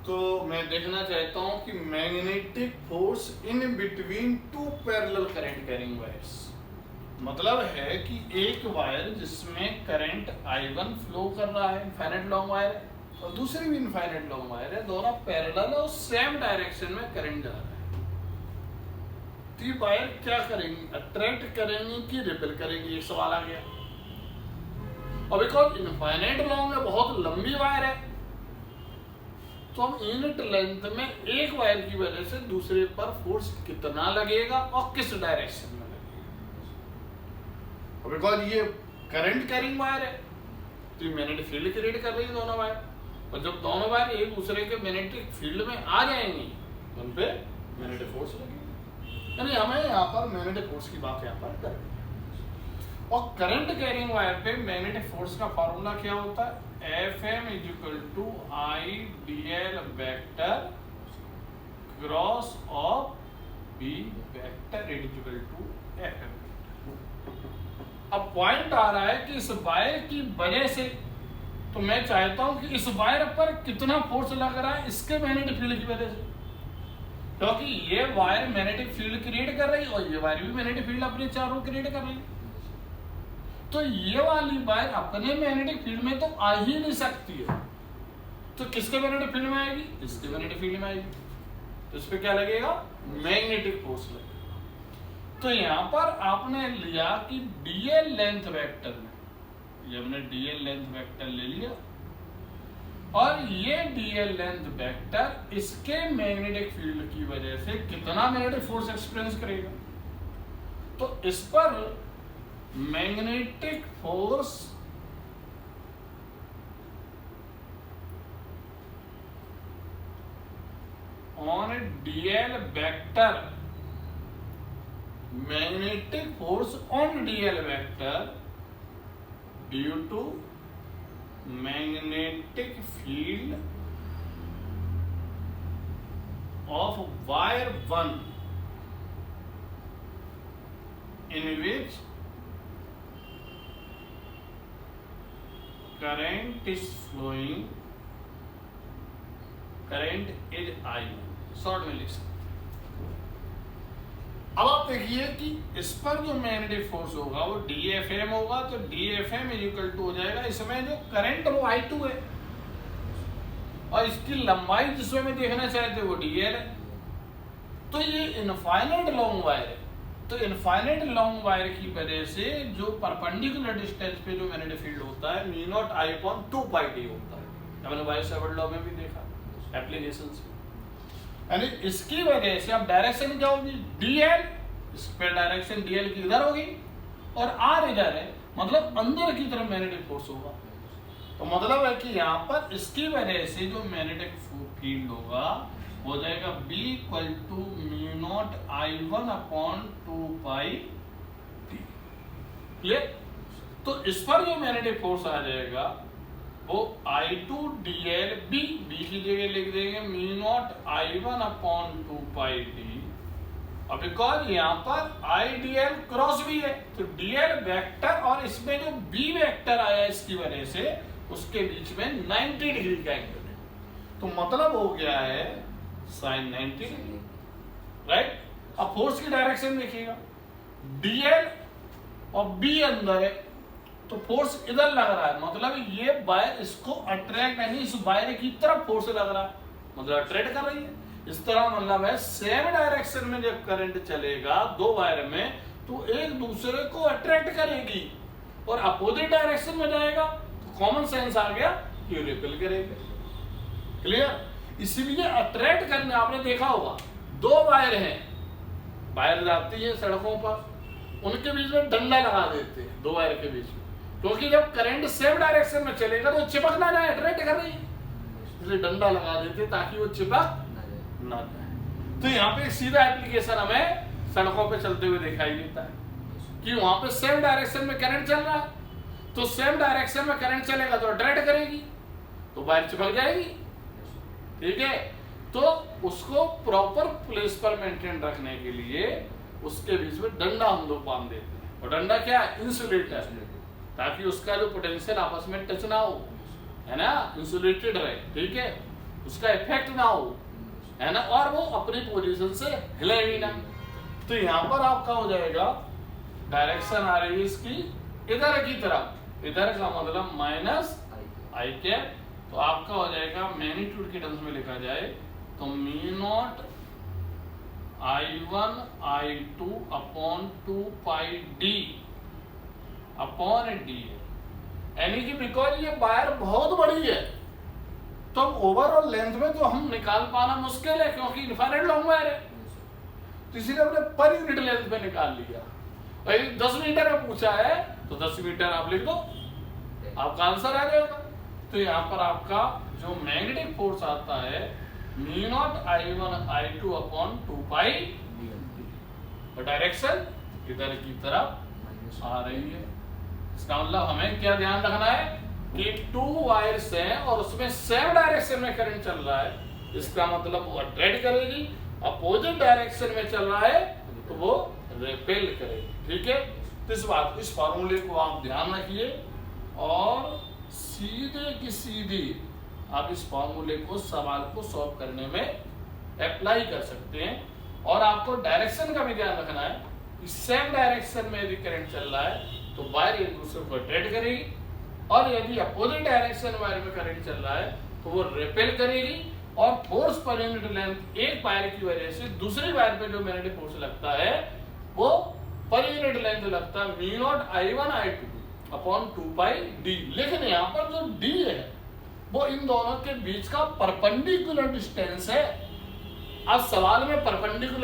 तो मैं देखना चाहता हूं कि magnetic force in between two parallel current carrying wires, मतलब है कि एक वायर जिसमें करंट I1 फ्लो कर रहा है, इनफाइनाइट लॉन्ग वायर है, और दूसरी भी इनफाइनाइट लॉन्ग वायर है, दोनों पैरेलल है और सेम डायरेक्शन में करंट जा रहा है। तो ये वायर क्या करेंगी, अट्रैक्ट करेंगी कि रिपेल करेंगी, एक सवाल आ गया। और बिकॉज इनफाइनाइट लॉन्ग है, बहुत लंबी वायर है, तो हम यूनिट लेंथ में एक वायर की वजह से दूसरे पर फोर्स कितना लगेगा और किस डायरेक्शन में लगेगा। और बिकॉज ये करंट कैरिंग वायर है तो ये मैग्नेटिक फील्ड क्रिएट कर रही है दोनों वायर, और जब दोनों वायर एक दूसरे के मैग्नेटिक फील्ड में आ जाएंगी तो उन पे मैग्नेटिक फोर्स लगेगी। यानी हमें यहाँ पर मैग्नेटिक फोर्स की बात यहाँ पर करनी है। और करंट कैरिंग वायर पे मैग्नेटिक फोर्स का फॉर्मूला क्या होता है, Fm = I dl vector cross of B vector = Fm। अब पॉइंट आ रहा है कि इस वायर की वजह से, तो मैं चाहता हूं कि इस वायर पर कितना फोर्स लग रहा है इसके मैग्नेटिक फील्ड की वजह से, क्योंकि ये वायर मैग्नेटिक फील्ड क्रिएट कर रही है और ये वायर भी मैग्नेटिक फील्ड अपने चारों क्रिएट कर रही है। तो ये वाली वायर अपने मैग्नेटिक फील्ड में तो आ ही नहीं सकती है, तो किसके मैग्नेटिक फील्ड में आएगी, इसके मैग्नेटिक फील्ड में आएगी, तो इस पे क्या लगेगा, मैग्नेटिक फोर्स लगेगा। तो यहां पर आपने लिया कि डीएल लेंथ वेक्टर में, ये हमने डीएल लेंथ वेक्टर ले लिया, और ये डीएल लेंथ वेक्टर इसके मैग्नेटिक फील्ड की वजह से कितना मैग्नेटिक फोर्स एक्सपीरियंस करेगा। तो इस पर magnetic force on DL vector, magnetic force on DL vector due to magnetic field of wire 1 in which current is flowing, current is I, short में लिख सकते। अब आप देखिए कि इस पर जो मैग्नेटिक फोर्स होगा वो DFM होगा, तो DFM = हो जाएगा, इसमें जो करंट वो I2 है और इसकी लंबाई जिसमें मैं देखना चाहते वो DL है। तो ये इनफाइनाइट लॉन्ग वायर है, तो इनफाइनाइट लॉन्ग वायर की वजह से जो परपेंडिकुलर डिस्टेंस पे जो मैग्नेटिक फील्ड होता है μ0I/2πd होता है, हमने बायो-सावर्ट लॉ में भी देखा एप्लीकेशन से। यानी इसकी वजह से अब डायरेक्शन क्या होगी, DL, इस पे डायरेक्शन DL की इधर होगी और R इधर है, मतलब अंदर की तरफ मैग्नेटिक फोर्स होगा। तो मतलब है कि यहाँ पर इसकी वजह से जो मैग्नेटिक फील्ड होगा हो जाएगा B = μ0I1/2πd। क्लियर। तो इस पर जो मैग्नेटिक फोर्स आ जाएगा वो I2dl, B की जगह लिख देंगे μ0I1/2πd। और बिकॉज यहाँ पर IDL क्रॉस B है तो DL वेक्टर और इसमें जो B वेक्टर आया इसकी वजह से उसके बीच में 90 डिग्री का एंगल है, तो मतलब हो गया है sin 90 डिग्री, राइट। अब फोर्स की डायरेक्शन देखिएगा, DL और B अंदर है तो फोर्स इधर लग रहा है, मतलब ये वायर इसको अट्रैक्ट, यानी इस वायर की तरफ फोर्स लग रहा है, मतलब अट्रैक्ट कर रही है। इस तरह मतलब है सेम डायरेक्शन में जब करंट चलेगा दो वायर में तो एक दूसरे को अट्रैक्ट करेगी, और अपोजिट डायरेक्शन में जाएगा तो कॉमन सेंस आ गया कि रिपेल करेगा। क्लियर। इसीलिए अट्रैक्ट करने, आपने देखा होगा दो वायर हैं, वायर जाती है सड़कों पर, उनके बीच में डंडा लगा देते हैं दो वायर के बीच में, क्योंकि जब करंट सेम डायरेक्शन में चलेगा तो चिपक ना जाए, अट्रैक्ट कर रही है, इसलिए डंडा लगा देते ताकि वो चिपक ना जाए। तो यहाँ पे सीधा एप्लीकेशन हमें सड़कों पे चलते हुए दिखाई देता है कि वहां पे सेम डायरेक्शन में करंट चल रहा है, तो सेम डायरेक्शन में करंट चलेगा तो अट्रैक्ट करेगी, तो वायर चिपक जाएगी। ठीक है, तो उसको प्रॉपर प्लेस पर मेंटेन रखने के लिए उसके बीच में डंडा हम लोग बांध देते हैं, और डंडा क्या है, इंसुलेटर, ताकि उसका जो पोटेंशियल आपस में टच ना हो, है ना, इंसुलेटेड रहे। ठीक है, उसका इफेक्ट ना हो, है ना, और वो अपनी पोजीशन से हिले ही ना। तो यहाँ पर आपका हो जाएगा डायरेक्शन आ रही है इसकी इधर की तरफ, इधर का मतलब माइनस आई कैप, तो आपका हो जाएगा मैग्नीट्यूड के टर्म्स में लिखा जाए तो mu naught I1 I2 upon 2 पाई डी अपॉन डी है, यानी कि बिकॉज ये वायर बहुत बड़ी है तो ओवरऑल लेंथ में तो हम निकाल पाना मुश्किल है क्योंकि इनफाइनाइट लॉन्ग वायर है, तो इसीलिए हमने पर यूनिट लेंथ पे निकाल लिया। और यदि 10 मीटर में पूछा है तो 10 मीटर आप लिख दो, आपका आंसर आ जाएगा। तो यहाँ पर आपका जो मैग्नेटिक फोर्स आता है mu naught I1 I2 upon 2 पाई और डायरेक्शन इधर की तरफ आ रही है। इसका मतलब हमें क्या ध्यान रखना है कि 2 वायर्स हैं और उसमें सेम डायरेक्शन में करंट चल रहा है, इसका मतलब वो अट्रैक्ट करेगी, अपोजिट डायरेक्शन में चल रहा है तो वो रिपेल करेगी। ठीक है, तो इस फार्मूले को आप ध्यान रखिए और सीधे की सीधी आप इस फार्मूले को सवाल को सॉल्व करने में अप्लाई कर सकते हैं। और आपको डायरेक्शन का भी ध्यान रखना है कि सेम डायरेक्शन में यदि करंट चल रहा है तो वायर एक दूसरे को अट्रैक्ट करेगी, और यदि अपोजिट डायरेक्शन वायर में करंट चल रहा है तो वो रिपेल करेगी, और फोर्स पर यूनिट लेंथ एक वायर की वजह से दूसरी वायर पे जो मैग्नेटिक फोर्स लगता है वो पर यूनिट लेंथ लगता है mu naught I1 I2 upon 2 पाई डी। लेकिन यहाँ पर जो डी है वो इन दोनों के बीच का परपेंडिकुलर डिस्टेंस है। अब सवाल में परपेंडिकुलर